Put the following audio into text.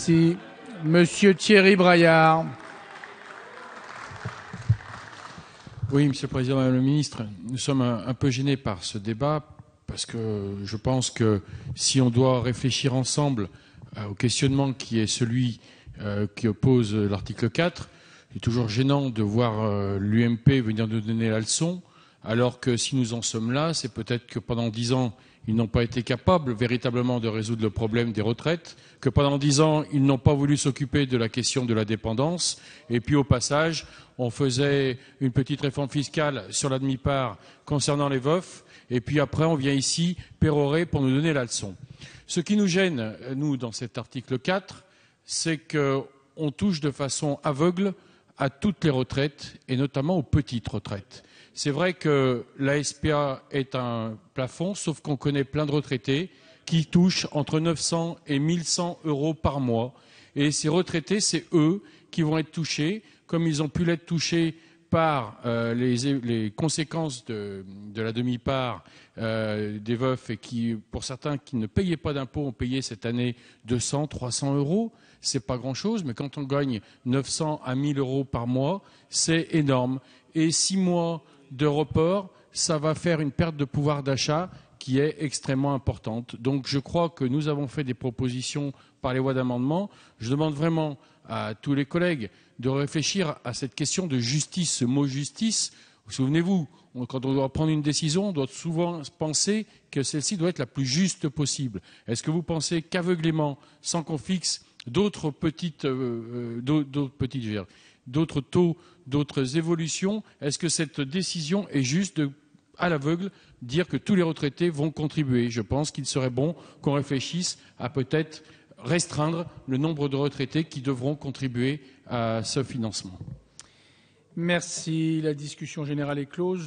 Merci. Monsieur Thierry Braillard. Oui, Monsieur le Président, Madame le Ministre, nous sommes un peu gênés par ce débat parce que je pense que si on doit réfléchir ensemble au questionnement qui est celui qui oppose l'article 4, il est toujours gênant de voir l'UMP venir nous donner la leçon, alors que si nous en sommes là, c'est peut-être que pendant 10 ans, ils n'ont pas été capables véritablement de résoudre le problème des retraites, que pendant 10 ans, ils n'ont pas voulu s'occuper de la question de la dépendance, et puis au passage, on faisait une petite réforme fiscale sur la demi-part concernant les veufs, et puis après, on vient ici pérorer pour nous donner la leçon. Ce qui nous gêne, nous, dans cet article 4, c'est qu'on touche de façon aveugle à toutes les retraites, et notamment aux petites retraites. C'est vrai que la SPA est un plafond, sauf qu'on connaît plein de retraités qui touchent entre 900 et 1100 euros par mois. Et ces retraités, c'est eux qui vont être touchés, comme ils ont pu l'être touchés par les conséquences de la demi-part des veufs et qui, pour certains qui ne payaient pas d'impôts, ont payé cette année 200, 300 euros. C'est pas grand-chose, mais quand on gagne 900 à 1000 euros par mois, c'est énorme. Et 6 mois de report, ça va faire une perte de pouvoir d'achat qui est extrêmement importante. Donc je crois que nous avons fait des propositions par les voies d'amendement. Je demande vraiment à tous les collègues de réfléchir à cette question de justice, ce mot justice. Souvenez-vous, quand on doit prendre une décision, on doit souvent penser que celle-ci doit être la plus juste possible. Est-ce que vous pensez qu'aveuglément, sans qu'on fixe d'autres taux, d'autres évolutions, est-ce que cette décision est juste à l'aveugle, dire que tous les retraités vont contribuer? Je pense qu'il serait bon qu'on réfléchisse à peut-être restreindre le nombre de retraités qui devront contribuer à ce financement. Merci. La discussion générale est close.